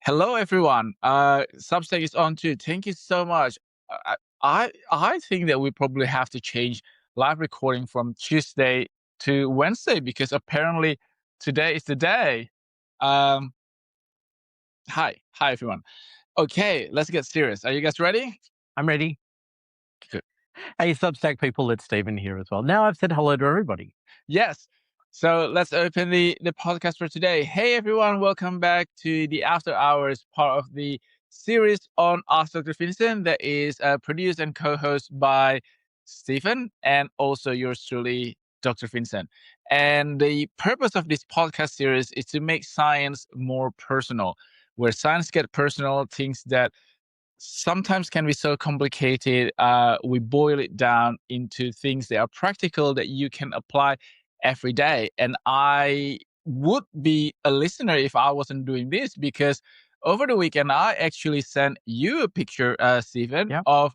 Hello, everyone. Substack is on too. Thank you so much. I think that we probably have to change live recording from Tuesday to Wednesday because apparently today is the day. Um, hi everyone. Okay, let's get serious. Are you guys ready? I'm ready. Good. Hey, Substack people, it's Stephen here as well. Now I've said hello to everybody. Yes. So let's open the podcast for today. Hey everyone, welcome back to the After Hours part of the series on Ask Dr Vincent that is produced and co-hosted by Stephen and also yours truly, Dr. Vincent. And the purpose of this podcast series is to make science more personal, where science get personal, things that sometimes can be so complicated. We boil it down into things that are practical that you can apply every day. And I would be a listener if I wasn't doing this because over the weekend, I actually sent you a picture, Stephen, Yep. of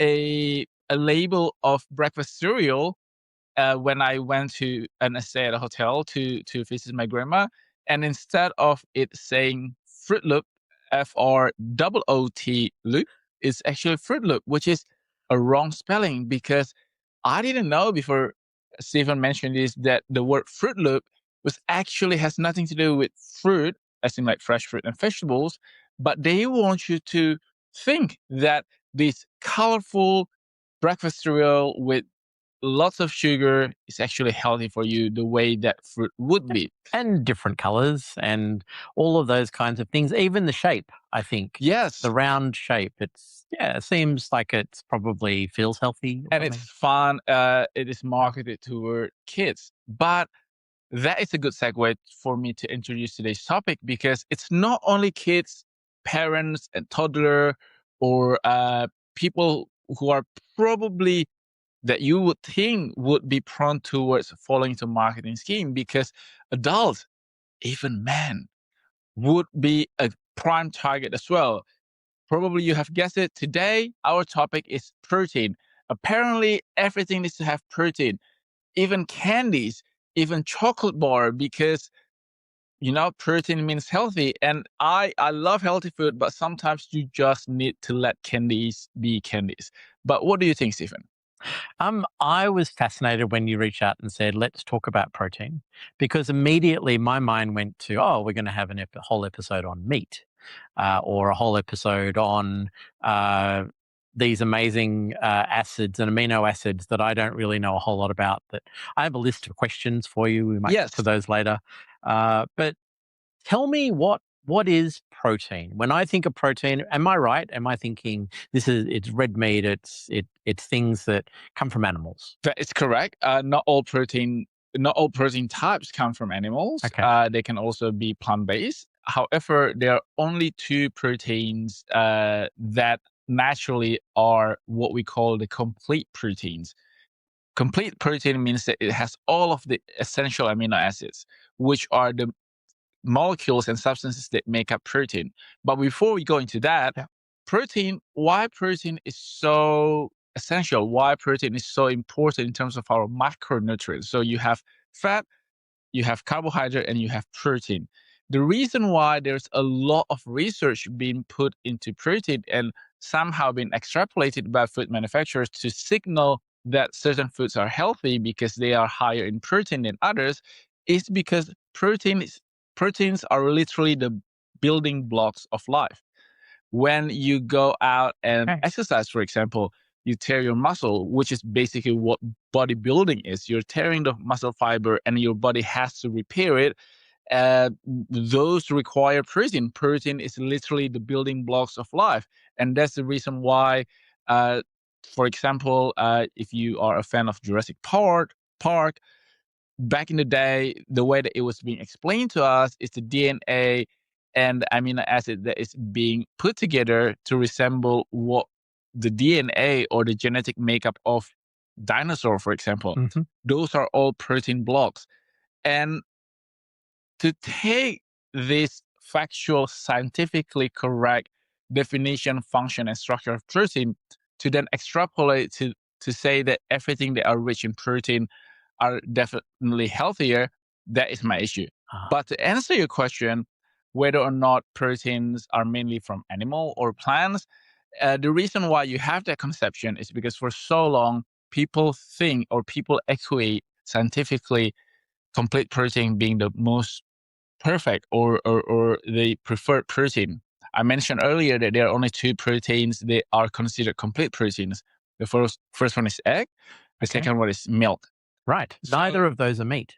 a label of breakfast cereal when I went to and stay at a hotel to visit my grandma, and instead of it saying Fruit Loop, FROOT Loop, it's actually Fruit Loop, which is a wrong spelling because I didn't know before Stephen mentioned this that the word Fruit Loop was actually has nothing to do with fruit, as in like fresh fruit and vegetables, but they want you to think that this colorful breakfast cereal with lots of sugar is actually healthy for you the way that fruit would be. And different colors and all of those kinds of things. Even the shape, I think. Yes. The round shape. It seems like it's probably feels healthy. And it's fun. It is marketed toward kids. But that is a good segue for me to introduce today's topic because it's not only kids, parents, and toddler, or people who are probably that you would think would be prone towards falling into marketing scheme because adults, even men, would be a prime target as well. Probably you have guessed it. Today, our topic is protein. Apparently, everything needs to have protein, even candies, even chocolate bar, because protein means healthy. And I love healthy food, but sometimes you just need to let candies be candies. But what do you think, Stephen? I was fascinated when you reached out and said, let's talk about protein, because immediately my mind went to, we're going to have a whole episode on meat or a whole episode on these amazing acids and amino acids that I don't really know a whole lot about. That I have a list of questions for you. We might get to those later. But tell me what is protein? When I think of protein, am I right? Am I thinking it's red meat? It's things that come from animals. That is correct. Not all protein types come from animals. Okay. They can also be plant-based. However, there are only two proteins that naturally are what we call the complete proteins. Complete protein means that it has all of the essential amino acids, which are the molecules and substances that make up protein. But before we go into that, why protein is so essential, why protein is so important in terms of our macronutrients. So you have fat, you have carbohydrate, and you have protein. The reason why there's a lot of research being put into protein and somehow being extrapolated by food manufacturers to signal that certain foods are healthy because they are higher in protein than others is because proteins are literally the building blocks of life. When you go out and exercise, for example, you tear your muscle, which is basically what bodybuilding is. You're tearing the muscle fiber and your body has to repair it. Those require protein. Protein is literally the building blocks of life. And that's the reason why, for example, if you are a fan of Jurassic Park, back in the day, the way that it was being explained to us is the DNA and the amino acid that is being put together to resemble what the DNA or the genetic makeup of dinosaur, for example. Mm-hmm. Those are all protein blocks. And to take this factual, scientifically correct definition, function, and structure of protein to then extrapolate to say that everything that are rich in protein are definitely healthier, that is my issue. But to answer your question, whether or not proteins are mainly from animal or plants. The reason why you have that conception is because for so long, people think or people equate scientifically complete protein being the most perfect or the preferred protein. I mentioned earlier that there are only two proteins that are considered complete proteins. The first one is egg. The Okay. second one is milk. Right. So Neither of those are meat.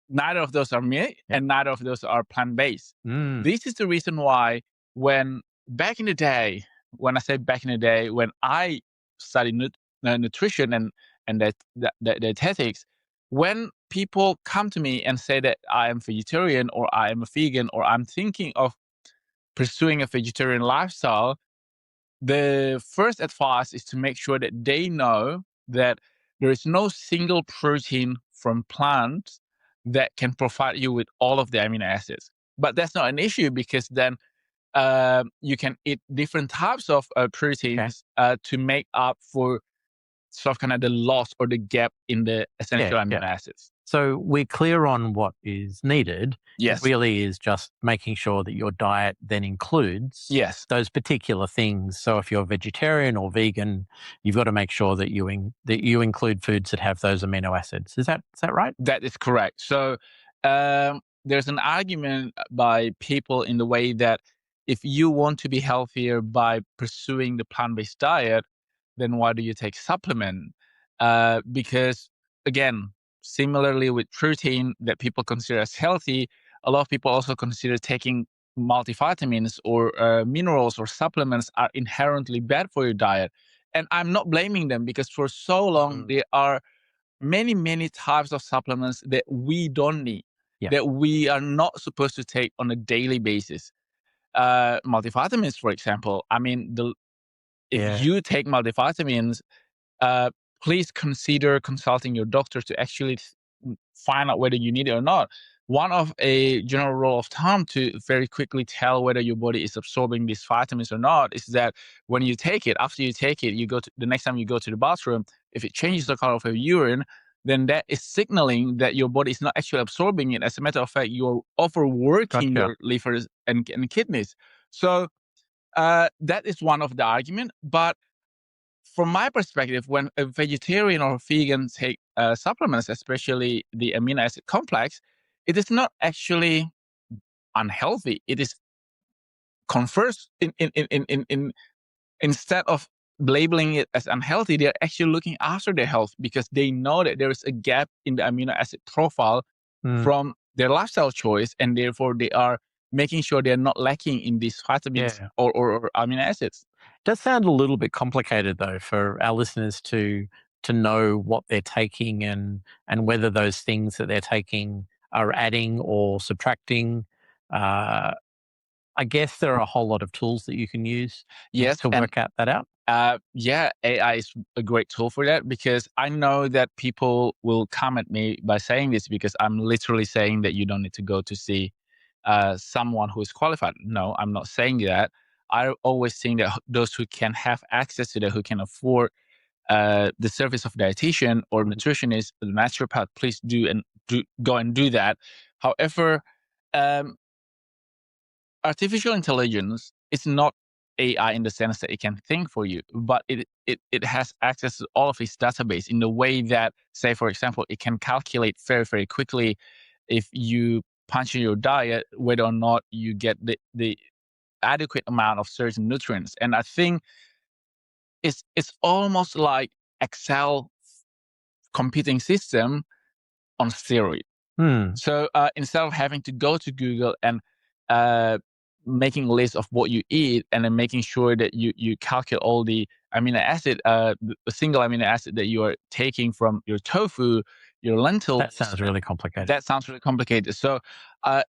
neither of those are meat, Yep. and neither of those are plant-based. Mm. This is the reason why back in the day, when I say back in the day, when I studied nutrition and dietetics, when people come to me and say that I am vegetarian or I am a vegan or I'm thinking of pursuing a vegetarian lifestyle, the first advice is to make sure that they know that there is no single protein from plants that can provide you with all of the amino acids. But that's not an issue because then you can eat different types of proteins to make up for sort of kind of the loss or the gap in the essential Yeah. amino acids. So we're clear on what is needed. Yes. It really is just making sure that your diet then includes Yes. those particular things. So if you're vegetarian or vegan, you've got to make sure that you include foods that have those amino acids. Is that right? That is correct. So there's an argument by people in the way that if you want to be healthier by pursuing the plant-based diet, then why do you take supplement? Because again, similarly with protein that people consider as healthy, a lot of people also consider taking multivitamins or minerals or supplements are inherently bad for your diet. And I'm not blaming them because for so long there are many types of supplements that we don't need, that we are not supposed to take on a daily basis. Multivitamins, for example. I mean, if you take multivitamins, uh, please consider consulting your doctor to actually find out whether you need it or not. One of a general rule of thumb to very quickly tell whether your body is absorbing these vitamins or not is that when you take it, after you take it, the next time you go to the bathroom, if it changes the color of your urine, then that is signaling that your body is not actually absorbing it. As a matter of fact, you're overworking your livers and kidneys. So that is one of the arguments. But from my perspective, when a vegetarian or a vegan take supplements, especially the amino acid complex, it is not actually unhealthy. It is confers instead of labeling it as unhealthy, they're actually looking after their health because they know that there is a gap in the amino acid profile from their lifestyle choice, and therefore they are making sure they're not lacking in these vitamins or amino acids. Does sound a little bit complicated though for our listeners to know what they're taking and whether those things that they're taking are adding or subtracting. I guess there are a whole lot of tools that you can use to work that out. AI is a great tool for that because I know that people will come at me by saying this because I'm literally saying that you don't need to go to see someone who is qualified. No, I'm not saying that. I always think that those who can have access to that, who can afford the service of dietitian or nutritionist, the naturopath, please go and do that. However, artificial intelligence is not AI in the sense that it can think for you, but it has access to all of its database in the way that, say, for example, it can calculate very quickly if you punch in your diet, whether or not you get the adequate amount of certain nutrients. And I think it's almost like Excel computing system on steroid. So instead of having to go to Google and making a list of what you eat and then making sure that you calculate all the amino acid, a single amino acid that you are taking from your tofu, your lentils. That sounds really complicated. So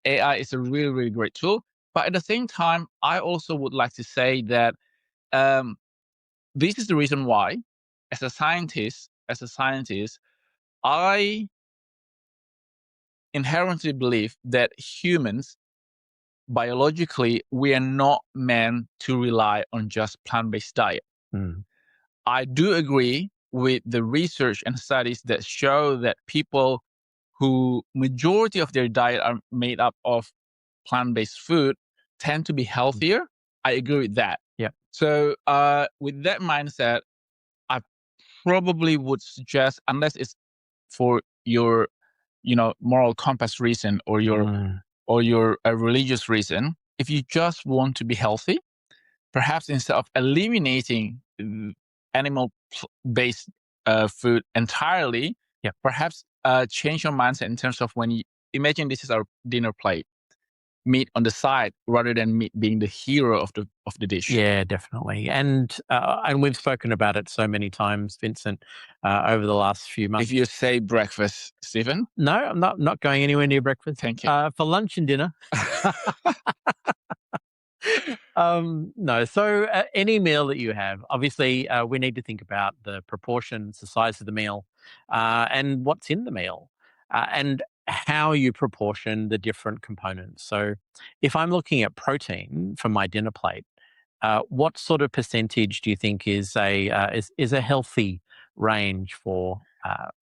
AI is a really great tool. But at the same time, I also would like to say that this is the reason why, as a scientist, I inherently believe that humans, biologically, we are not meant to rely on just plant-based diet. I do agree with the research and studies that show that people who majority of their diet are made up of plant-based food tend to be healthier. I agree with that. Yeah. So with that mindset, I probably would suggest, unless it's for your, moral compass reason or your religious reason, if you just want to be healthy, perhaps instead of eliminating animal-based food entirely, Yep. perhaps change your mindset in terms of when you imagine this is our dinner plate, meat on the side rather than meat being the hero of the dish. Yeah, definitely. And we've spoken about it so many times, Vincent, over the last few months. If you say breakfast, Stephen. No, I'm not going anywhere near breakfast. Thank you. For lunch and dinner. No. So any meal that you have, obviously, we need to think about the proportions, the size of the meal, and what's in the meal, and how you proportion the different components. So, if I'm looking at protein for my dinner plate, what sort of percentage do you think is a healthy range for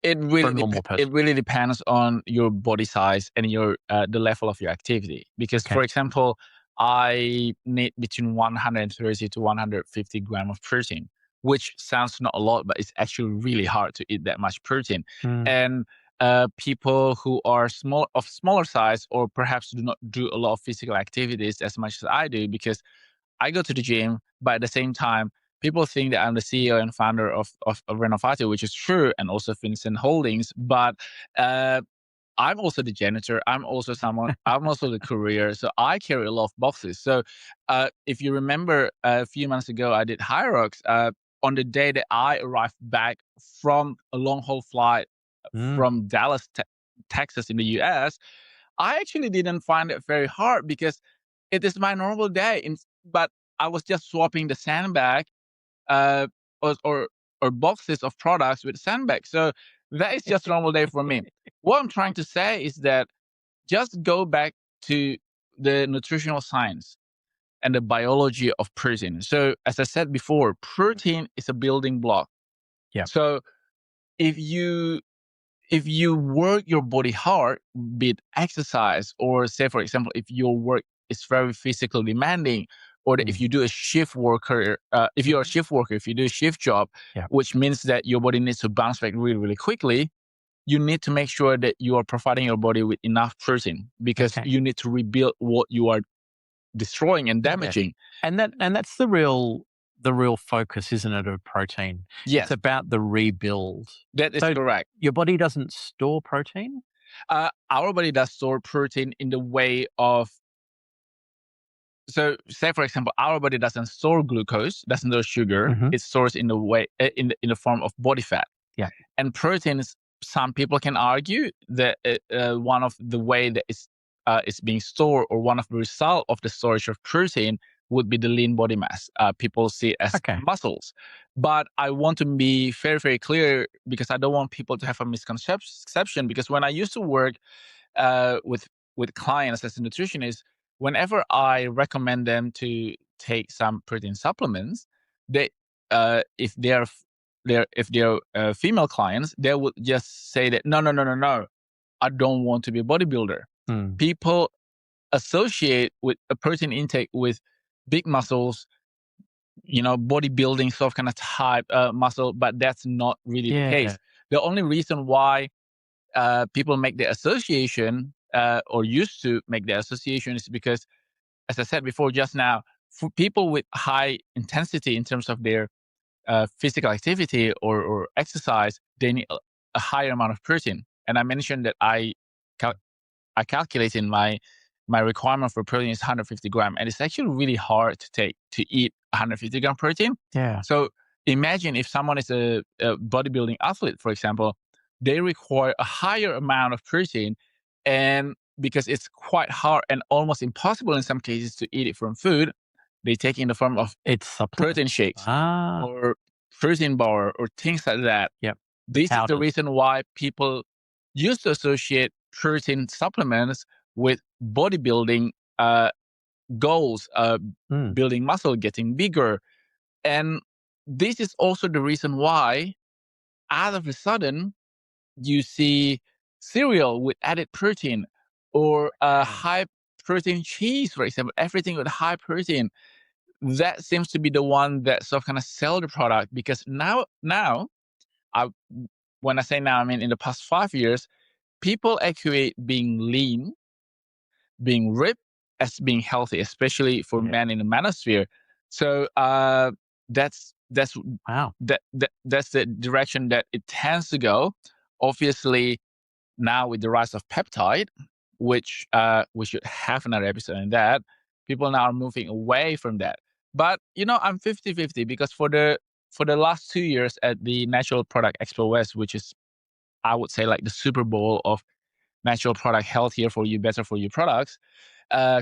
It for a really normal person? it really depends on your body size and your the level of your activity. Because, Okay. for example, I need between 130 to 150 gram of protein, which sounds not a lot, but it's actually really hard to eat that much protein. Mm. And people who are smaller size, or perhaps do not do a lot of physical activities as much as I do, because I go to the gym, but at the same time, people think that I'm the CEO and founder of Renovati, which is true, and also Vincent Holdings. But I'm also the janitor. I'm also the courier. So I carry a lot of boxes. So if you remember a few months ago, I did High Rocks. On the day that I arrived back from a long haul flight from Dallas, Texas in the US, I actually didn't find it very hard because it is my normal day. But I was just swapping the sandbag uh, or boxes of products with sandbags. So that is just a normal day for me. What I'm trying to say is that just go back to the nutritional science and the biology of protein. So as I said before, protein is a building block. Yeah. So if you work your body hard, be it exercise, or say, for example, if your work is very physically demanding, or that if you do a shift worker, if you're a shift worker, if you do a shift job, Yeah. which means that your body needs to bounce back really, really quickly, you need to make sure that you are providing your body with enough protein, because Okay. you need to rebuild what you are destroying and damaging. And that's the real focus, isn't it, of protein? Yes, It's about the rebuild. that is So correct. your body doesn't store protein? Our body does store protein in the way of, so say for example, our body doesn't store glucose, doesn't store sugar. It stores in the way in the form of body fat. Yeah. And proteins, some people can argue that one of the way that it's being stored, or one of the result of the storage of protein, would be the lean body mass. People see it as muscles. But I want to be very, very clear, because I don't want people to have a misconception. Because when I used to work with clients as a nutritionist, whenever I recommend them to take some protein supplements, they if they're female clients, they would just say that no, I don't want to be a bodybuilder. People associate with a protein intake with big muscles, bodybuilding sort of kind of type muscle, but that's not really the case. The only reason why people make the association, or used to make the association, is because, as I said before just now, for people with high intensity in terms of their physical activity or exercise, they need a higher amount of protein. And I mentioned that I calculated my requirement for protein is 150 gram, and it's actually really hard to eat 150 gram protein. Yeah. So imagine if someone is a bodybuilding athlete, for example, they require a higher amount of protein, and because it's quite hard and almost impossible in some cases to eat it from food, they take it in the form of protein shakes or protein bar or things like that. Yep. This is the reason why people used to associate protein supplements with bodybuilding goals, building muscle, getting bigger. And this is also the reason why, out of a sudden, you see cereal with added protein, or high protein cheese, for example, everything with high protein, that seems to be the one that sort of kind of sell the product, because now, I, when I say now, I mean in the past 5 years, people equate being lean, being ripped, as being healthy, especially for men in the manosphere. So that's Wow. that's the direction that it tends to go. Obviously, now with the rise of peptide, which we should have another episode on that, people now are moving away from that. But I'm 50-50, because for the last 2 years at the Natural Product Expo West, which is, I would say, like the Super Bowl of natural product, healthier for you, better for you products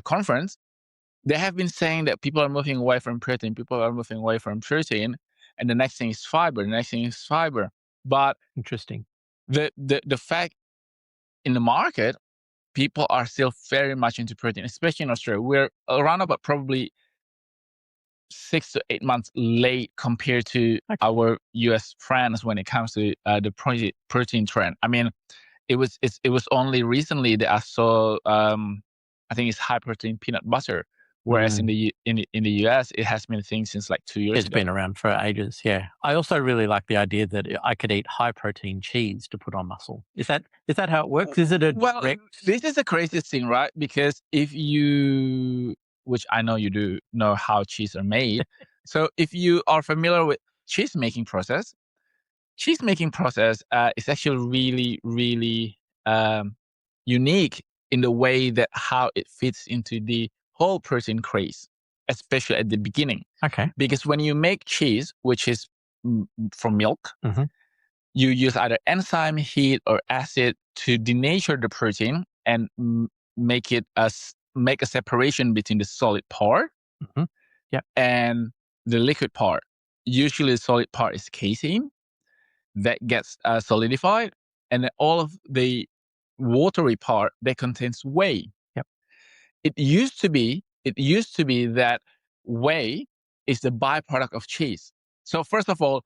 conference, they have been saying that people are moving away from protein. People are moving away from protein, and the next thing is fiber. The next thing is fiber. But Interesting. the fact in the market, people are still very much into protein, especially in Australia. We're around about probably 6 to 8 months late compared to our US friends when it comes to the protein trend. I mean, it was only recently that I saw, I think it's high protein peanut butter, whereas in the US it has been a thing since like 2 years It's ago. been around for ages. Yeah, I also really like the idea that I could eat high protein cheese to put on muscle. Is that how it works? Is it a direct? This is the craziest thing, right? Because if you, which I know you do know how cheese are made, so if you are familiar with cheese making process, is actually really, really unique in the way that how it fits into the whole protein craze, especially at the beginning. Okay. Because when you make cheese, which is from milk, you use either enzyme, heat, or acid to denature the protein and make a separation between the solid part and the liquid part. Usually, the solid part is casein that gets solidified, and then all of the watery part that contains whey. It used to be that whey is the byproduct of cheese. So first of all,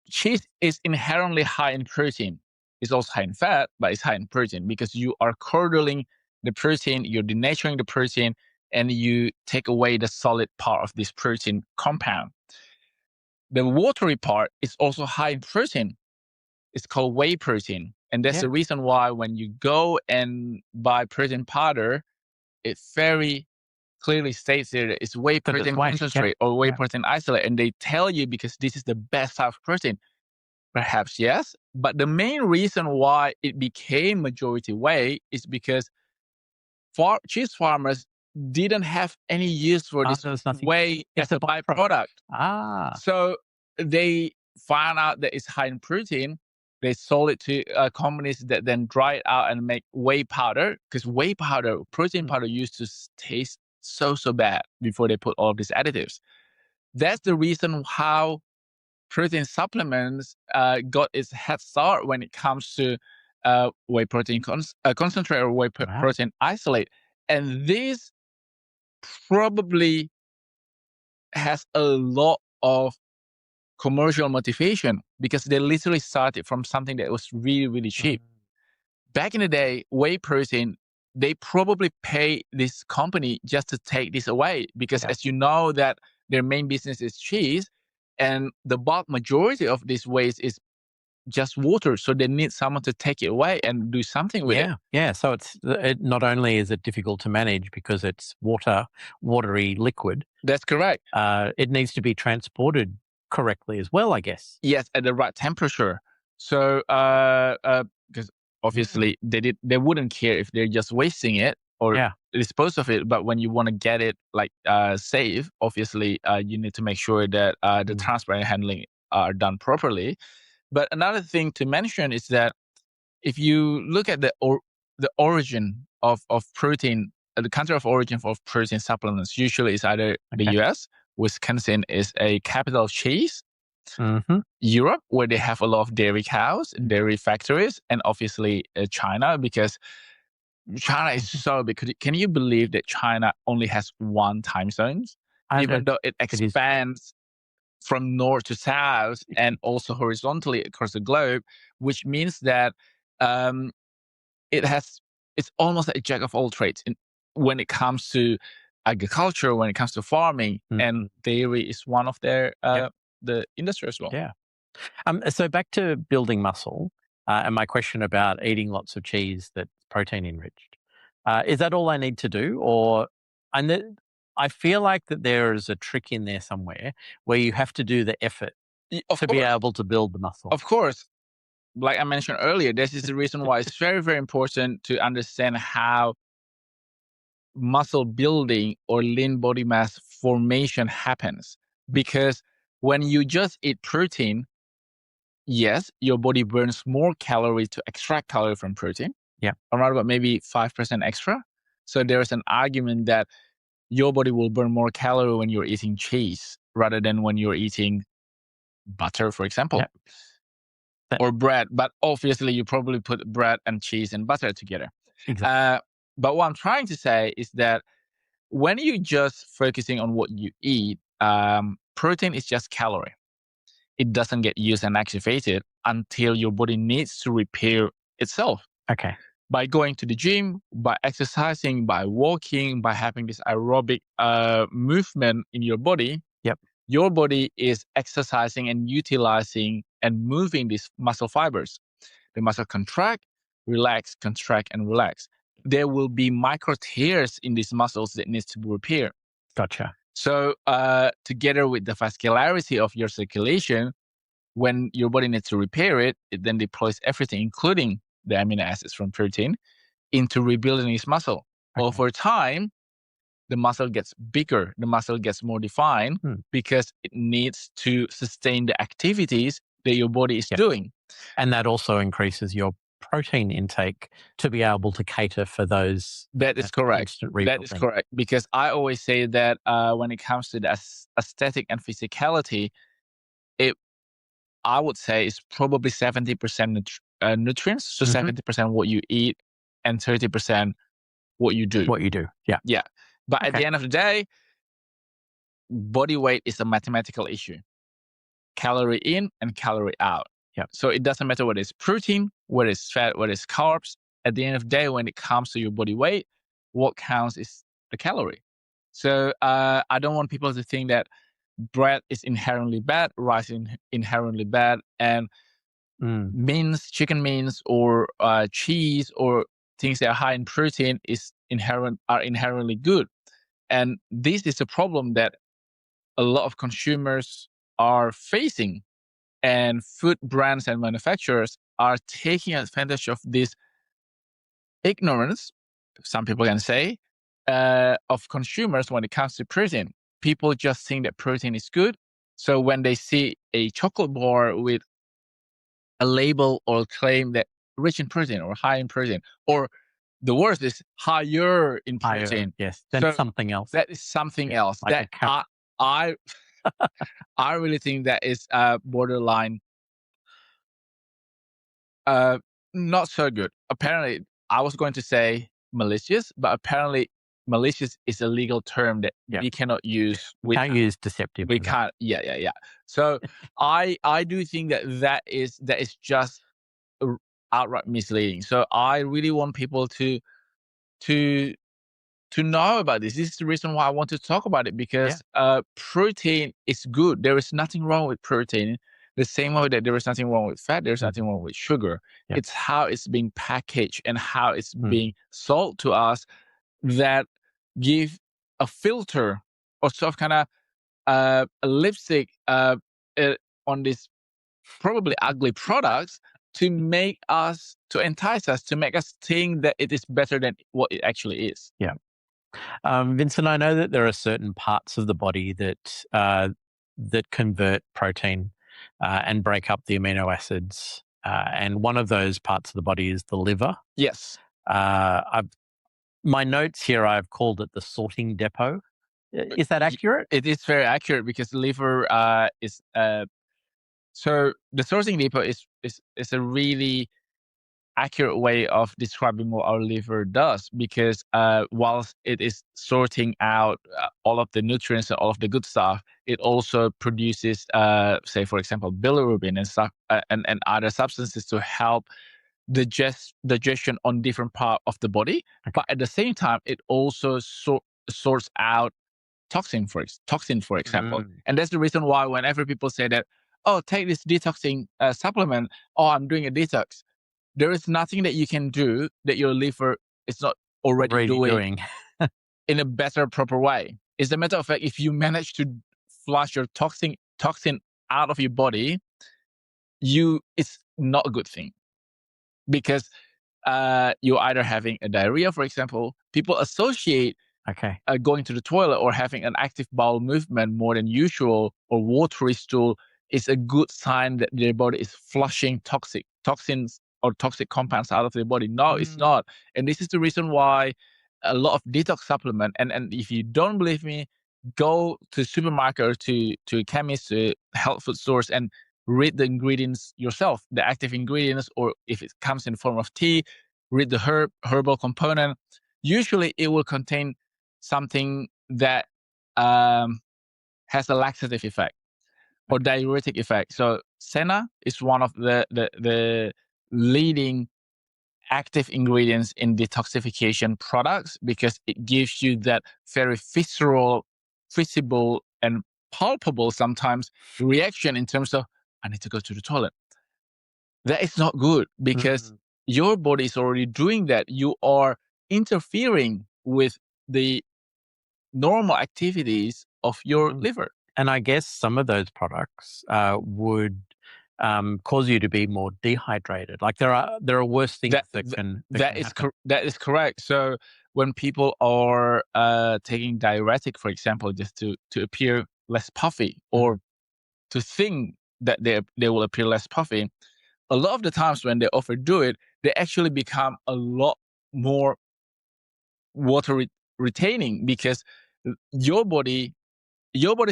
cheese is inherently high in protein. It's also high in fat, but it's high in protein because you are curdling the protein, you're denaturing the protein, and you take away the solid part of this protein compound. The watery part is also high in protein. It's called whey protein. And that's the reason why when you go and buy protein powder, it very clearly states there that it's whey protein concentrate or whey protein isolate. And they tell you because this is the best type of protein. Perhaps yes. But the main reason why it became majority whey is because cheese farmers didn't have any use for this whey as a byproduct. So they found out that it's high in protein. They sold it to companies that then dry it out and make whey powder, because whey powder, protein powder, used to taste so bad before they put all of these additives. That's the reason how protein supplements got its head start when it comes to whey protein concentrate or whey protein isolate. And this probably has a lot of commercial motivation because they literally started from something that was really, really cheap. Back in the day, whey protein, they probably pay this company just to take this away because as you know that their main business is cheese and the bulk majority of this waste is just water. So they need someone to take it away and do something with it. Yeah. So it not only is it difficult to manage because it's watery liquid. That's correct. It needs to be transported correctly as well, I guess. Yes, at the right temperature. So because obviously they wouldn't care if they're just wasting it or dispose of it. But when you want to get it like safe, obviously you need to make sure that the transport and handling are done properly. But another thing to mention is that if you look at the origin of protein, the country of origin for protein supplements usually is either the US, Wisconsin is a capital of cheese, Europe, where they have a lot of dairy cows, dairy factories, and obviously China, because China is so big. Can you believe that China only has one time zone? Even though it expands from north to south and also horizontally across the globe, which means that it's almost a jack of all trades. when it comes to agriculture, when it comes to farming, and dairy is one of their the industry as well. Yeah. So back to building muscle, and my question about eating lots of cheese that's protein enriched. Is that all I need to do, or I feel like that there is a trick in there somewhere where you have to do the effort to be able to build the muscle? Of course. Like I mentioned earlier, this is the reason why it's very, very important to understand how muscle building or lean body mass formation happens. Because when you just eat protein, yes, your body burns more calories to extract calorie from protein. Yeah. Around about maybe 5% extra. So there's an argument that your body will burn more calorie when you're eating cheese rather than when you're eating butter, for example. Yeah. Or bread, but obviously you probably put bread and cheese and butter together. Exactly. But what I'm trying to say is that when you just focusing on what you eat, protein is just calorie. It doesn't get used and activated until your body needs to repair itself. Okay. By going to the gym, by exercising, by walking, by having this aerobic movement in your body, your body is exercising and utilizing and moving these muscle fibers. The muscle contract, relax, contract, and relax. There will be micro tears in these muscles that needs to be repaired. Gotcha. So together with the vascularity of your circulation, when your body needs to repair it, it then deploys everything, including the amino acids from protein, into rebuilding this muscle. Okay. Over time, the muscle gets bigger, the muscle gets more defined because it needs to sustain the activities that your body is doing. And that also increases your protein intake to be able to cater for those. That is correct. That is correct. Because I always say that when it comes to the aesthetic and physicality, I would say it's probably 70% nutrients, so 70% what you eat and 30% what you do. What you do, yeah. Yeah. But at the end of the day, body weight is a mathematical issue. Calorie in and calorie out. Yeah. So it doesn't matter whether it's protein, whether it's fat, whether it's carbs. At the end of the day, when it comes to your body weight, what counts is the calorie. So I don't want people to think that bread is inherently bad, rice is inherently bad, and beans, chicken beans, or cheese, or things that are high in protein are inherently good. And this is a problem that a lot of consumers are facing. And food brands and manufacturers are taking advantage of this ignorance, some people can say, of consumers when it comes to protein. People just think that protein is good. So when they see a chocolate bar with a label or claim that rich in protein or high in protein, or the worst is higher in protein. Yes, then something else. That is something else. Like that I really think that is borderline not so good. Apparently, I was going to say malicious, but apparently malicious is a legal term that we cannot use. We can't use deceptive. We can't. Yeah. So I do think that is just outright misleading. So I really want people to know about this. This is the reason why I want to talk about it, because protein is good. There is nothing wrong with protein. The same way that there is nothing wrong with fat, there's nothing wrong with sugar. Yeah. It's how it's being packaged and how it's being sold to us that give a filter or sort of kind of a lipstick on these probably ugly products to entice us, to make us think that it is better than what it actually is. Yeah. Vincent, I know that there are certain parts of the body that convert protein and break up the amino acids. And one of those parts of the body is the liver. Yes. My notes here, I've called it the sorting depot. Is that accurate? It is very accurate, because the liver is... so the sorting depot is a really accurate way of describing what our liver does, because whilst it is sorting out all of the nutrients and all of the good stuff, it also produces, say, for example, bilirubin and stuff and other substances to help digestion on different part of the body, but at the same time, it also sorts out toxin, for example. And that's the reason why whenever people say that, oh, take this detoxing supplement, oh, I'm doing a detox, there is nothing that you can do that your liver is not already doing in a better, proper way. As a matter of fact, if you manage to flush your toxin out of your body, it's not a good thing, because you're either having a diarrhea, for example. People associate going to the toilet or having an active bowel movement more than usual, or watery stool, is a good sign that their body is flushing toxins or toxic compounds out of their body. No, it's not. And this is the reason why a lot of detox supplement, and if you don't believe me, go to supermarket or to a chemist, to health food stores, and read the ingredients yourself, the active ingredients, or if it comes in the form of tea, read the herbal component. Usually it will contain something that has a laxative effect or diuretic effect. So senna is one of the leading active ingredients in detoxification products, because it gives you that very visceral, visible, and palpable sometimes reaction in terms of, I need to go to the toilet. That is not good, because your body is already doing that. You are interfering with the normal activities of your liver. And I guess some of those products would cause you to be more dehydrated. Like there are worse things that can happen. That is correct. So when people are taking diuretic, for example, just to appear less puffy, or to think that they will appear less puffy, a lot of the times when they overdo it, they actually become a lot more water retaining, because your body's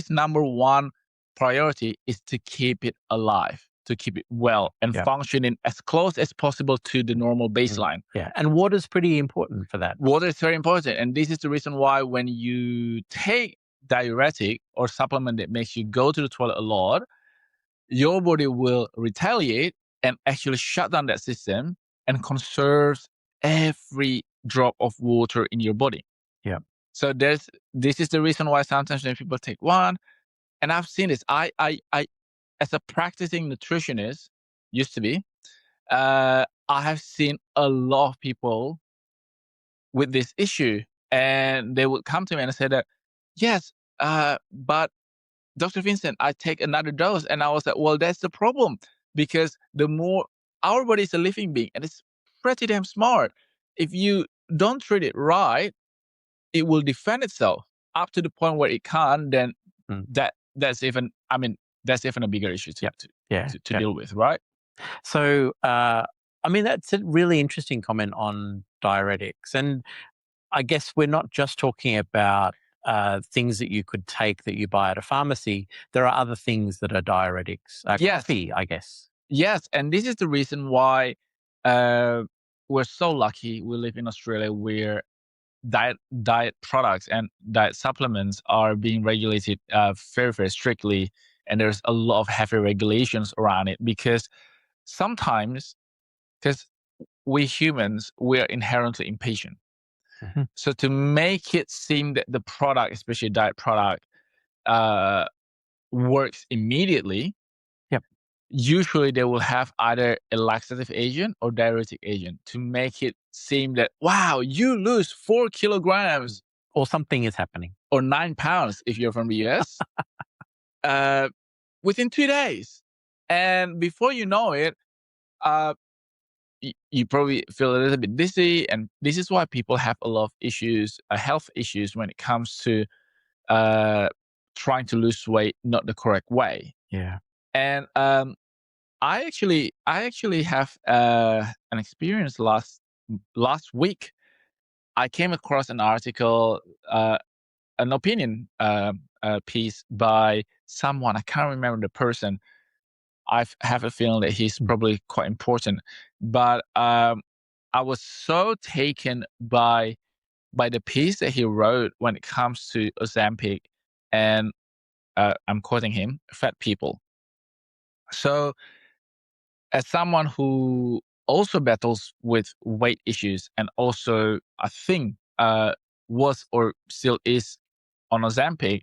number one priority is to keep it alive, to keep it well and functioning as close as possible to the normal baseline. Yeah, and water is pretty important for that. Water is very important, and this is the reason why when you take diuretic or supplement that makes you go to the toilet a lot, your body will retaliate and actually shut down that system and conserves every drop of water in your body. Yeah. So this is the reason why sometimes when people take one, and I've seen this, I as a practicing nutritionist, used to be, I have seen a lot of people with this issue, and they would come to me and say that, yes, but Dr. Vincent, I take another dose. And I was like, well, that's the problem, because the more, our body is a living being and it's pretty damn smart. If you don't treat it right, it will defend itself up to the point where it can't. Then that's even a bigger issue to deal with, right? So, that's a really interesting comment on diuretics. And I guess we're not just talking about things that you could take that you buy at a pharmacy. There are other things that are diuretics. Coffee, I guess. Yes, and this is the reason why we're so lucky we live in Australia, where diet products and diet supplements are being regulated very, very strictly, and there's a lot of heavy regulations around it, because sometimes, because we humans, we are inherently impatient. So to make it seem that the product, especially diet product, works immediately, usually they will have either a laxative agent or diuretic agent to make it seem that, wow, you lose 4 kilograms. Or something is happening. Or 9 pounds if you're from the US within 2 days. And before you know it, you probably feel a little bit dizzy. And this is why people have a lot of issues, health issues, when it comes to trying to lose weight not the correct way. Yeah. And I actually have an experience last week. I came across an article, an opinion piece by someone. I can't remember the person. I have a feeling that he's probably quite important. But I was so taken by the piece that he wrote when it comes to Ozempic and, I'm quoting him, fat people. So as someone who also battles with weight issues, and also I think was or still is on Ozempic.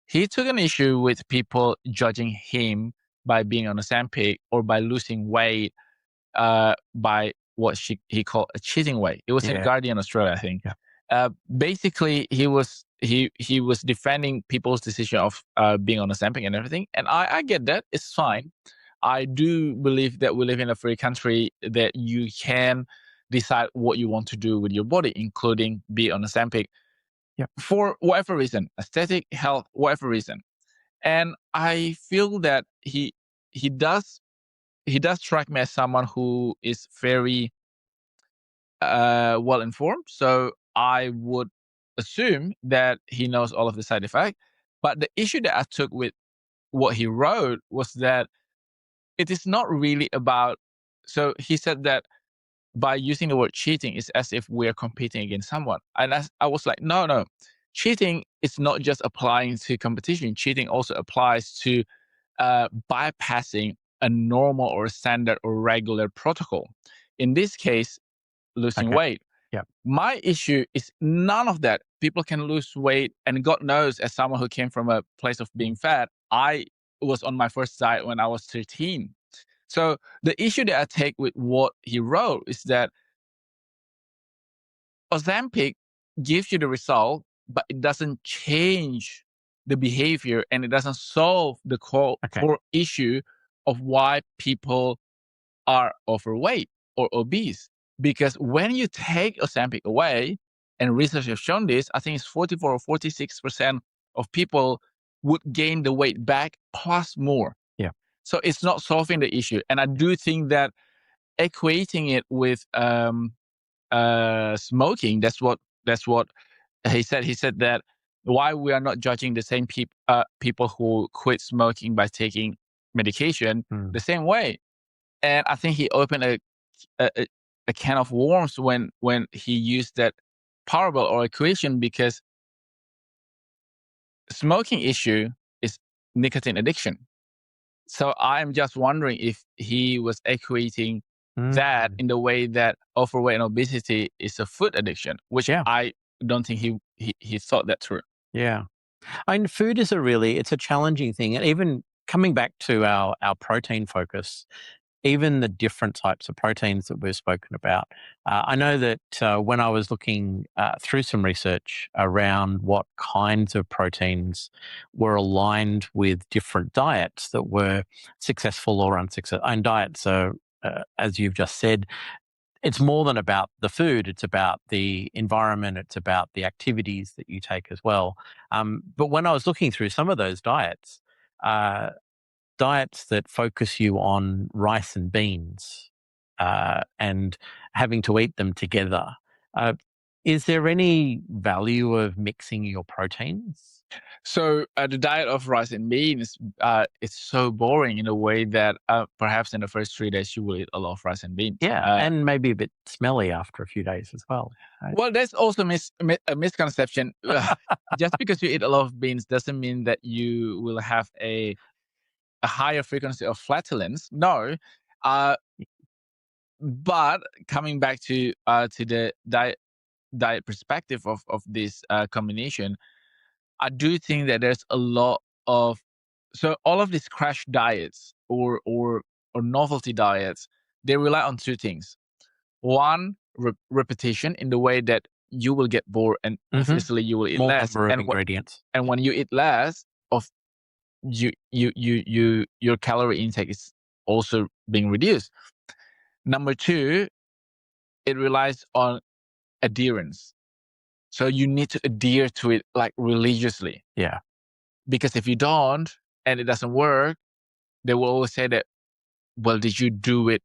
He took an issue with people judging him by being on Ozempic or by losing weight by what he called a cheating way. It was in Yeah. Guardian Australia, I think. Yeah. Basically, he was defending people's decision of being on Ozempic and everything, and I get that. It's fine. I do believe that we live in a free country, that you can decide what you want to do with your body, including be on Ozempic Yeah. for whatever reason, aesthetic, health, whatever reason. And I feel that he does strike me as someone who is very well informed. So I would assume that he knows all of the side effects. But the issue that I took with what he wrote was that it is not really about. So he said that by using the word cheating, it's as if we're competing against someone. And I was like, no, no. Cheating is not just applying to competition. Cheating also applies to bypassing a normal or standard or regular protocol. In this case, losing Okay. weight. Yeah. My issue is none of that. People can lose weight, and God knows, as someone who came from a place of being fat, I was on my first diet when I was 13. So the issue that I take with what he wrote is that Ozempic gives you the result, but it doesn't change the behavior, and it doesn't solve the core issue of why people are overweight or obese. Because when you take Ozempic away, and research has shown this, I think it's 44 or 46% of people would gain the weight back plus more. Yeah. So it's not solving the issue. And I do think that equating it with smoking, that's what he said. He said that why we are not judging the same people who quit smoking by taking medication the same way. And I think he opened a can of worms when he used that parable or equation, because smoking issue is nicotine addiction. So I'm just wondering if he was equating that in the way that overweight and obesity is a food addiction, which I don't think he thought that through. Yeah. I mean, food is it's a challenging thing. And even coming back to our protein focus, even the different types of proteins that we've spoken about. I know that when I was looking through some research around what kinds of proteins were aligned with different diets that were successful or unsuccessful, and diets are, as you've just said, it's more than about the food. It's about the environment. It's about the activities that you take as well. But when I was looking through some of those diets, diets that focus you on rice and beans and having to eat them together, is there any value of mixing your proteins? So the diet of rice and beans, it's so boring in a way that perhaps in the first 3 days you will eat a lot of rice and beans. Yeah, and maybe a bit smelly after a few days as well. Right? Well, that's also a misconception. Just because you eat a lot of beans doesn't mean that you will have a higher frequency of flatulence. No. But coming back to the diet perspective of this combination, I do think that there's a lot of, so all of these crash diets or novelty diets, they rely on two things. One, repetition, in the way that you will get bored and obviously you will eat more less. number of ingredients. And when you eat less of your calorie intake is also being reduced. Number two, it relies on adherence. So you need to adhere to it like religiously. Yeah. Because if you don't and it doesn't work, they will always say that, well, did you do it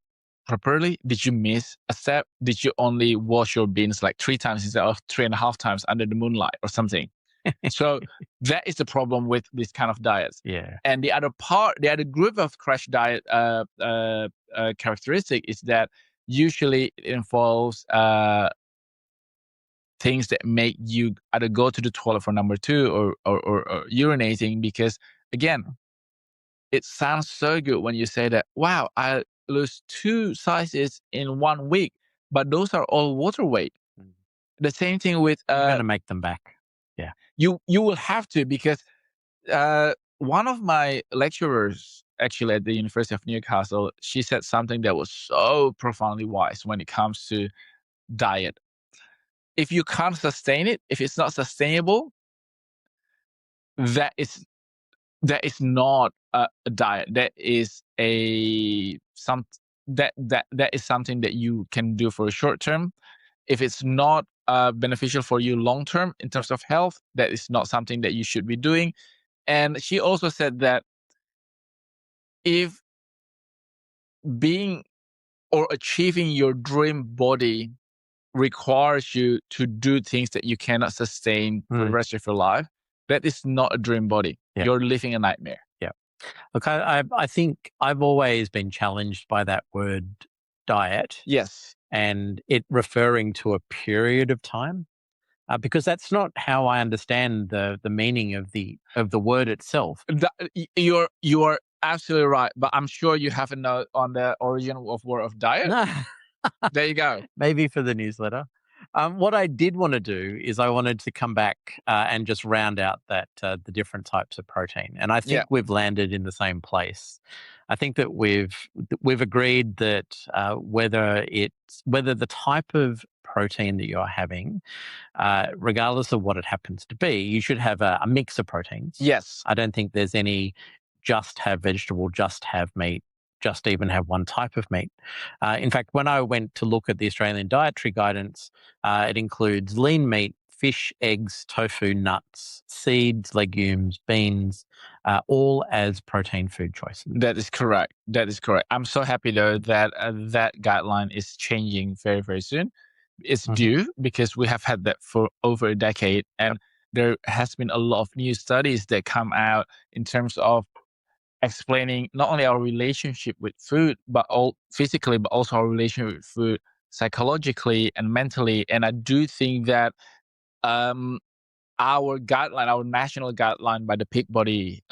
properly? Did you miss a step? Did you only wash your beans like 3 times instead of 3.5 times under the moonlight or something? So that is the problem with this kind of diets. Yeah. And the other group of crash diet characteristic is that usually it involves things that make you either go to the toilet for number 2 or urinating, because again, it sounds so good when you say that, wow, lose 2 sizes in 1 week, but those are all water weight. The same thing with You're going to make them back. Yeah. you will have to, because one of my lecturers actually at the University of Newcastle, she said something that was so profoundly wise when it comes to diet. If you can't sustain it, if it's not sustainable, that is not a diet. That is that is something that you can do for a short term. If it's not beneficial for you long term in terms of health, that is not something that you should be doing. And she also said that if being or achieving your dream body requires you to do things that you cannot sustain for the rest of your life, that is not a dream body. Yeah. You're living a nightmare. Yeah. Look, I think I've always been challenged by that word diet. Yes. And it referring to a period of time. Because that's not how I understand the meaning of the word itself. You are absolutely right, but I'm sure you have a note on the origin of word of diet. There you go. Maybe for the newsletter. What I did want to do is I wanted to come back and just round out that the different types of protein, and I think we've landed in the same place. I think that we've agreed that whether the type of protein that you're having, regardless of what it happens to be, you should have a mix of proteins. Yes. I don't think there's any just have vegetable, just have meat, just even have one type of meat. In fact, when I went to look at the Australian dietary guidance, it includes lean meat, fish, eggs, tofu, nuts, seeds, legumes, beans, all as protein food choices. That is correct. I'm so happy though that that guideline is changing very, very soon. It's due because we have had that for over a decade, and there has been a lot of new studies that come out in terms of explaining not only our relationship with food, but all physically, but also our relationship with food psychologically and mentally. And I do think that our guideline, our national guideline by the Peak Body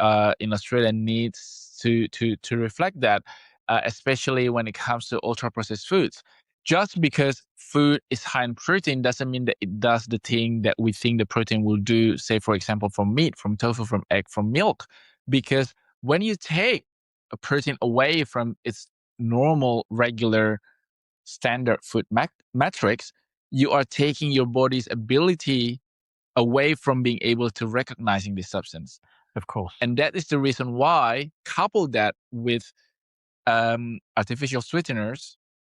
in Australia needs to reflect that, especially when it comes to ultra processed foods. Just because food is high in protein doesn't mean that it does the thing that we think the protein will do, say, for example, from meat, from tofu, from egg, from milk. Because when you take a protein away from its normal, regular, standard food metrics, you are taking your body's ability away from being able to recognizing this substance. Of course. And that is the reason why, couple that with artificial sweeteners,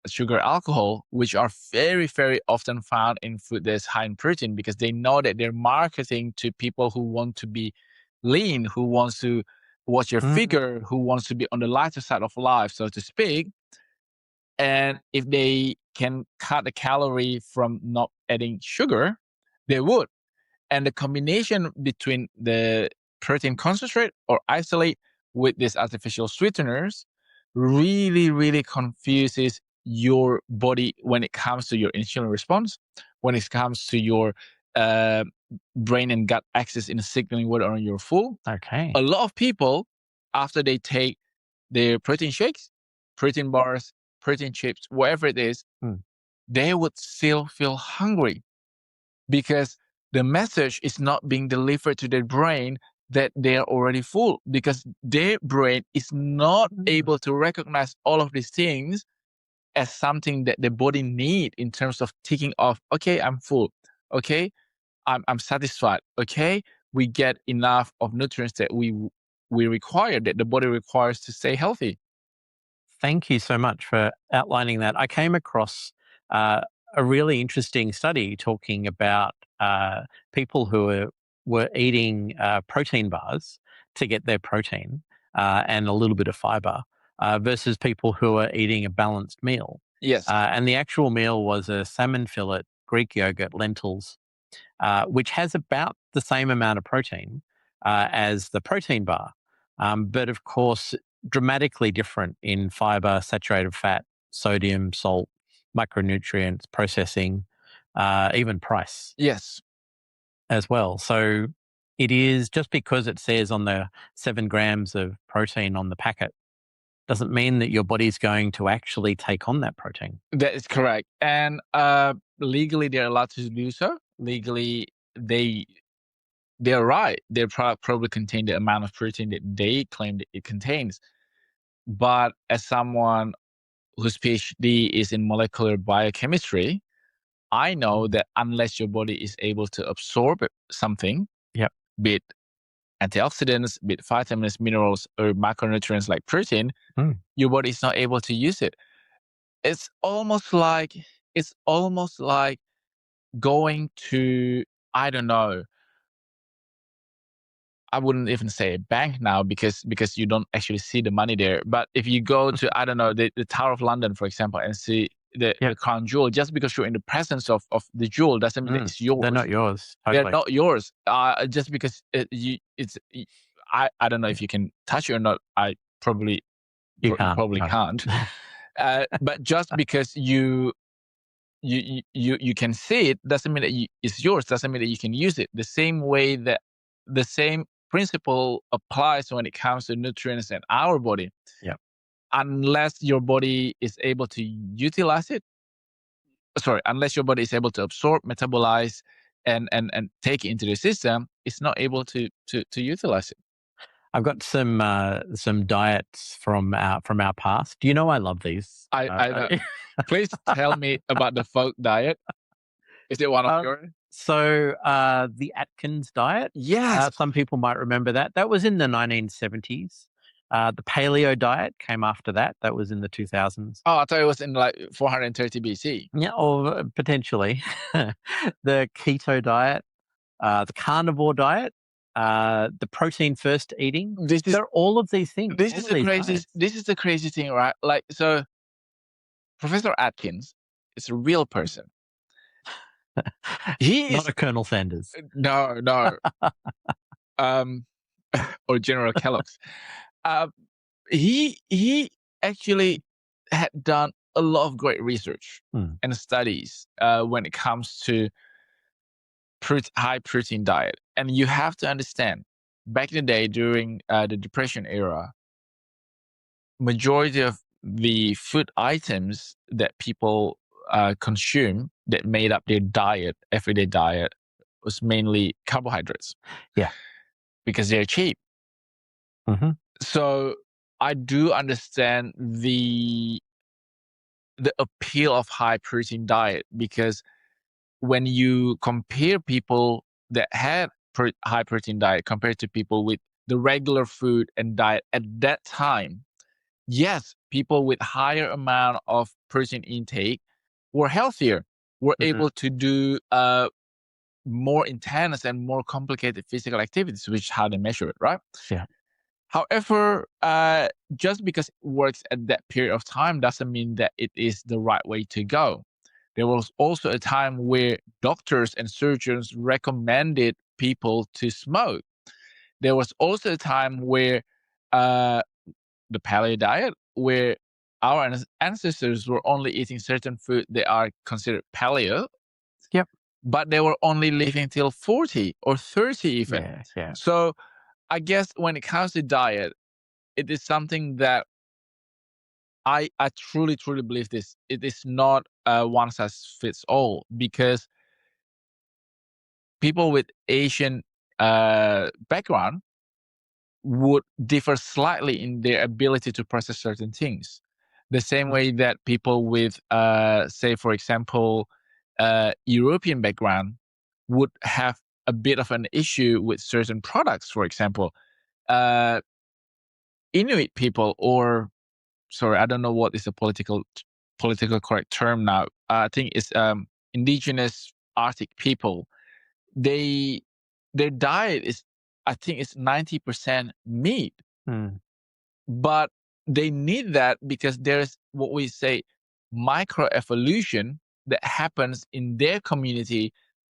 sugar, alcohol, which are very, very often found in food that's high in protein, because they know that they're marketing to people who want to be lean, who wants to watch your figure, who wants to be on the lighter side of life, so to speak. And if they can cut the calorie from not adding sugar, they would. And the combination between the protein concentrate or isolate with these artificial sweeteners really, really confuses your body when it comes to your insulin response, when it comes to your brain and gut axis in signaling whether or not you're full. Okay. A lot of people, after they take their protein shakes, protein bars, protein chips, whatever it is, they would still feel hungry because the message is not being delivered to their brain that they are already full, because their brain is not able to recognize all of these things as something that the body need in terms of ticking off, okay, I'm full. Okay, I'm satisfied. Okay, we get enough of nutrients that we require, that the body requires to stay healthy. Thank you so much for outlining that. I came across a really interesting study talking about people who were eating protein bars to get their protein and a little bit of fiber versus people who are eating a balanced meal. Yes. And the actual meal was a salmon fillet, Greek yogurt, lentils, which has about the same amount of protein as the protein bar. But of course, dramatically different in fiber, saturated fat, sodium, salt, micronutrients, processing, even price. Yes. As well. So it is, just because it says on the 7 grams of protein on the packet, doesn't mean that your body's going to actually take on that protein. That is correct. And legally, they're allowed to do so. Legally, they're right. Their product probably contain the amount of protein that they claim that it contains. But as someone whose PhD is in molecular biochemistry, I know that unless your body is able to absorb something, Yep. be it antioxidants, be it vitamins, minerals, or macronutrients like protein, your body is not able to use it. It's almost like going to, I don't know, I wouldn't even say a bank now because you don't actually see the money there. But if you go to, I don't know, the Tower of London, for example, and see the crown jewel, just because you're in the presence of the jewel doesn't mean that it's yours. They're not yours. Totally. They're not yours. Just because I don't know if you can touch it or not. I probably can't. But just because you can see it doesn't mean that it's yours. Doesn't mean that you can use it. The same way that the same principle applies when it comes to nutrients in our body. Yeah. Unless your body is able to utilize it. Unless your body is able to absorb, metabolize, and take it into the system, it's not able to utilize it. I've got some diets from our past. Do you know I love these? I please tell me about the folk diet. Is it one of yours? So the Atkins diet. Yes. Some people might remember that. That was in the 1970s. The paleo diet came after that. That was in the 2000s. Oh, I thought it was in like 430 BC. Yeah, or potentially. The keto diet, the carnivore diet, the protein first eating. They're all of these things. This is the crazy thing, right? Like, so Professor Atkins is a real person. He not a Colonel Sanders. No. Or General Kellogg's. He actually had done a lot of great research and studies when it comes to high protein diet. And you have to understand, back in the day during the Depression era, majority of the food items that people consume that made up their diet, everyday diet, was mainly carbohydrates. Yeah. Because they're cheap. Mm-hmm. So I do understand the appeal of high protein diet, because when you compare people that had high protein diet compared to people with the regular food and diet at that time, yes, people with higher amount of protein intake were healthier, were able to do more intense and more complicated physical activities, which is how they measure it, right? Yeah. However, just because it works at that period of time doesn't mean that it is the right way to go. There was also a time where doctors and surgeons recommended people to smoke. There was also a time where the paleo diet, where our ancestors were only eating certain food that are considered paleo. Yep. But they were only living till 40 or 30 even. Yeah. So I guess when it comes to diet, it is something that I truly believe this. It is not one size fits all, because people with Asian background would differ slightly in their ability to process certain things. The same way that people with, say, for example, European background would have a bit of an issue with certain products. For example, Inuit people, or I don't know what is the political correct term now. I think it's indigenous Arctic people. Their diet is, I think it's 90% meat. But they need that because there's what we say microevolution that happens in their community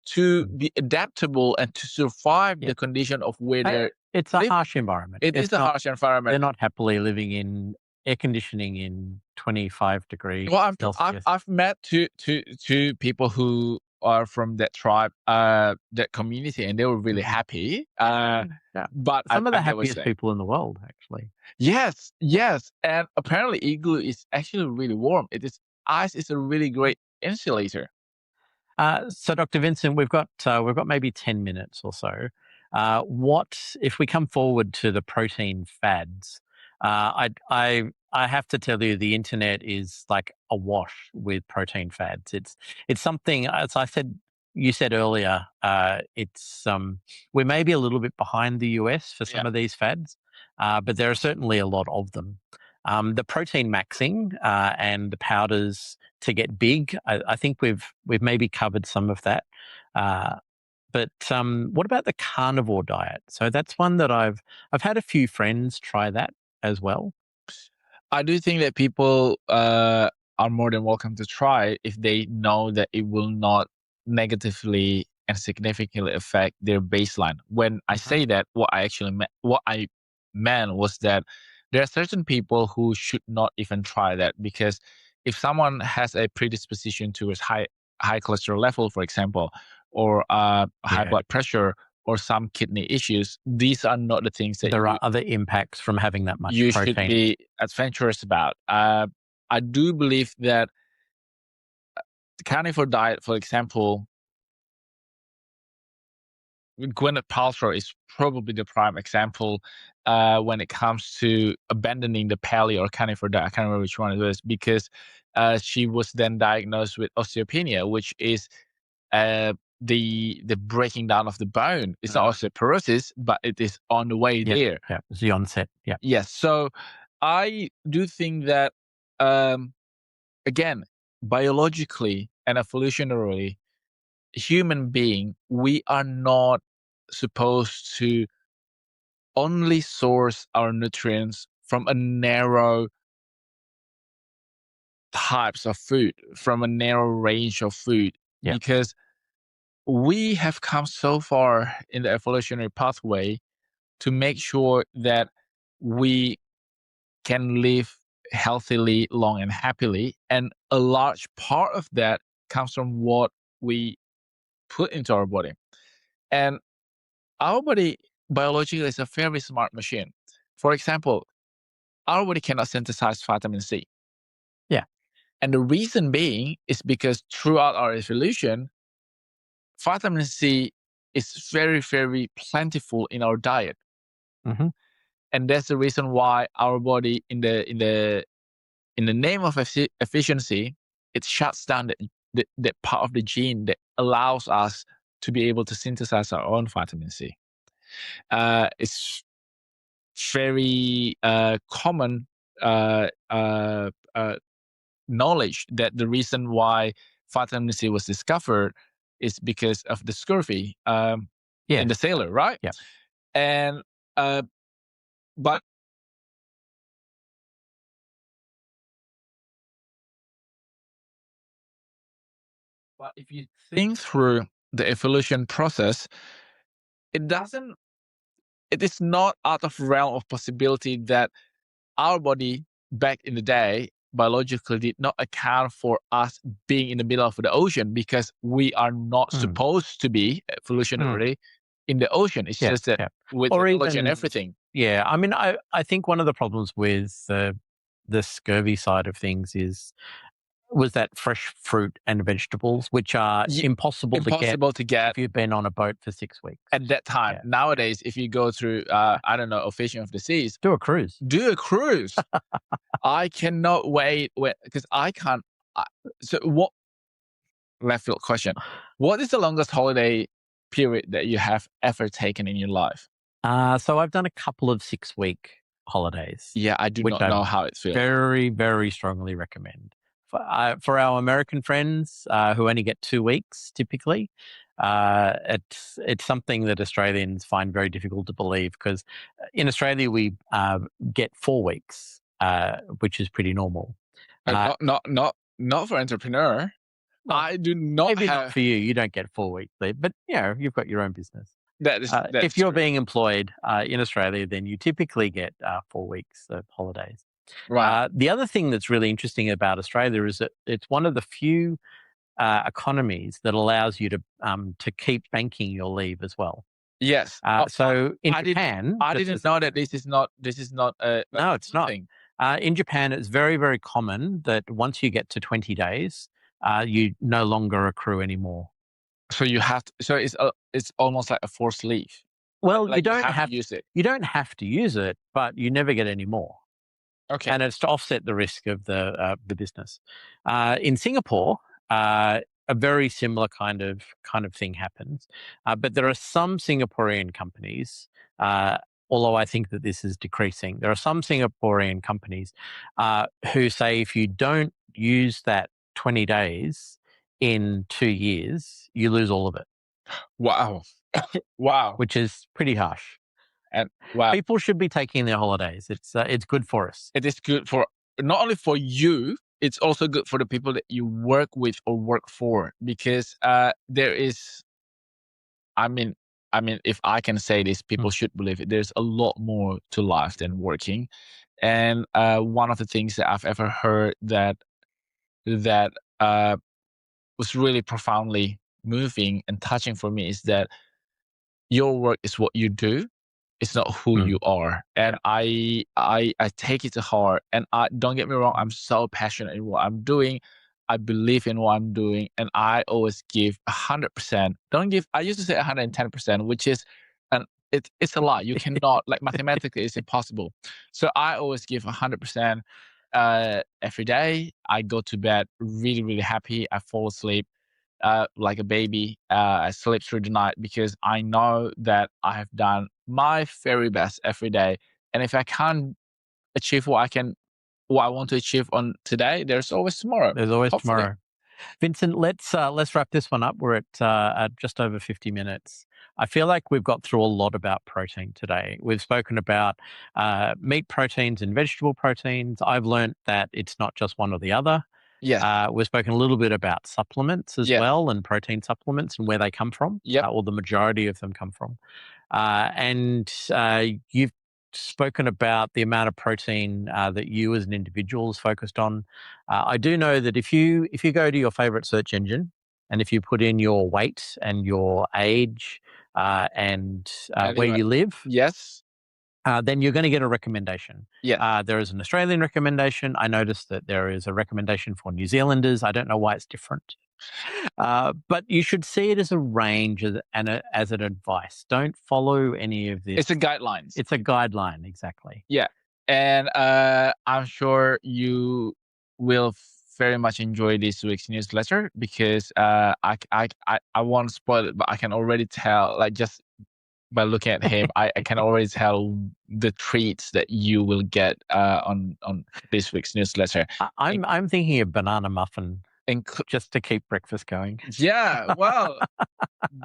to be adaptable and to survive the condition of where they're. It's a harsh environment. It is a harsh environment. They're not happily living in air conditioning in 25 degrees Celsius. I've met two people who are from that tribe, that community, and they were really happy. Yeah. But Some of I the get what you're happiest saying. people in the world, actually. Yes, yes, and apparently igloo is actually really warm. Ice is a really great insulator. So, Dr. Vincent, we've got maybe 10 minutes or so. What if we come forward to the protein fads? I have to tell you, the internet is like awash with protein fads. It's something, as you said earlier. It's we're maybe a little bit behind the US for some Yeah. of these fads, but there are certainly a lot of them. The protein maxing and the powders to get big, I think we've maybe covered some of that. But what about the carnivore diet? So that's one that I've had a few friends try that as well. I do think that people are more than welcome to try if they know that it will not negatively and significantly affect their baseline. When I Mhm. say that, what I meant was that there are certain people who should not even try that, because if someone has a predisposition towards high cholesterol level, for example, or high Yeah, blood pressure or some kidney issues, these are not the things that there are other impacts from having that much you should protein. be adventurous about. I do believe that the carnivore diet, for example, Gwyneth Paltrow is probably the prime example when it comes to abandoning the paleo or carnivore diet. I can't remember which one it was, because she was then diagnosed with osteopenia, which is uh, the breaking down of the bone. It's not osteoporosis, but it is on the way Yeah, there. yeah, it's the onset. Yeah. Yes. So I do think that, um, again, biologically and evolutionarily, human being, we are not supposed to only source our nutrients from a narrow types of food, from a narrow range of food, Yeah. because we have come so far in the evolutionary pathway to make sure that we can live healthily, long, and happily. And a large part of that comes from what we put into our body. And our body biologically is a very smart machine. For example, our body cannot synthesize vitamin C. Yeah. And the reason being is because throughout our evolution, vitamin C is very, very plentiful in our diet. Hmm. And that's the reason why our body, in the name of efficiency, it shuts down that part of the gene that allows us to be able to synthesize our own vitamin C. It's very common uh, uh, uh, knowledge that the reason why vitamin C was discovered is because of the scurvy in Yes. the sailor, right? Yeah. And uh, but but if you think through the evolution process, it doesn't. It is not out of realm of possibility that our body back in the day biologically did not account for us being in the middle of the ocean, because we are not Mm. supposed to be Mm. evolutionarily in the ocean. It's Yeah. just that Yeah. with Or technology and even, everything. yeah. I mean, I think one of the problems with the scurvy side of things was that fresh fruit and vegetables, which are impossible to get Impossible to get if you've been on a boat for 6 weeks. at that time. Yeah. Nowadays, if you go through, I don't know, a fishing of the seas, Do a cruise. do a cruise. I cannot wait because I can't. So what? Left field question. What is the longest holiday period that you have ever taken in your life? So I've done a couple of 6-week holidays, Yeah, I do which not I know how it feels. very, very strongly recommend. For our American friends who only get 2 weeks typically, it's something that Australians find very difficult to believe, because in Australia we get 4 weeks, which is pretty normal. Not for entrepreneur. Well, I do not maybe not have for you. You don't get 4 weeks leave, but you've got your own business. that is If that's you're true. being employed in Australia, then you typically get 4 weeks of holidays. Right. The other thing that's really interesting about Australia is that it's one of the few economies that allows you to keep banking your leave as well. Yes. So in I Japan, didn't know that this is not a no, it's not. thing. In Japan, it's very, very common that once you get to 20 days, you no longer accrue anymore. So you have to, so it's almost like a forced leave. Well, Like you have to use it. You don't have to use it, but you never get any more. Okay. And it's to offset the risk of the business. In Singapore, a very similar kind of thing happens, but there are some Singaporean companies. Although I think that this is decreasing, there are some Singaporean companies who say if you don't use that 20 days in 2 years, you lose all of it. Wow. Wow. Which is pretty harsh. And wow. People should be taking their holidays. It's good for us. It is good for not only for you, it's also good for the people that you work with or work for, because there is, I mean, if I can say this, people should believe it. There's a lot more to life than working. And one of the things that I've ever heard that was really profoundly moving and touching for me is that your work is what you do. It's not who you are. And I take it to heart. And don't get me wrong, I'm so passionate in what I'm doing. I believe in what I'm doing, and I always give 100%. I used to say 110%, which is, and it's a lot. You cannot, like, mathematically, it's impossible. So I always give 100% every day. I go to bed really, really happy. I fall asleep like a baby. I sleep through the night because I know that I have done my very best every day. And if I can't achieve what I want to achieve on today, there's always tomorrow. There's always hopefully. Tomorrow. Vincent, let's wrap this one up. We're at just over 50 minutes. I feel like we've got through a lot about protein today. We've spoken about meat proteins and vegetable proteins. I've learned that it's not just one or the other. Yes. We've spoken a little bit about supplements as Yes. well, and protein supplements and where they come from, or the majority of them come from. And you've spoken about the amount of protein that you as an individual is focused on. I do know that if you go to your favorite search engine and if you put in your weight and your age and where you live, yes, then you're going to get a recommendation. Yes. There is an Australian recommendation. I noticed that there is a recommendation for New Zealanders. I don't know why it's different. But you should see it as a range and as an advice. Don't follow any of this. It's a guidelines. It's a guideline, exactly. Yeah. And I'm sure you will very much enjoy this week's newsletter because I won't spoil it, but I can already tell, like, just by looking at him, I can already tell the treats that you will get on this week's newsletter. I'm thinking of banana muffin. Just to keep breakfast going. Yeah, well,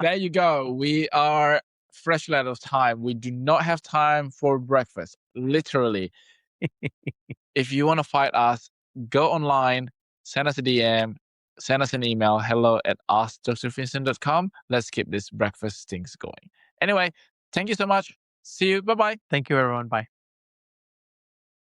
there you go. We are freshly out of time. We do not have time for breakfast, literally. If you want to fight us, go online, send us a DM, send us an email, hello@askdrvincent.com. Let's keep this breakfast things going. Anyway, thank you so much. See you. Bye-bye. Thank you, everyone. Bye.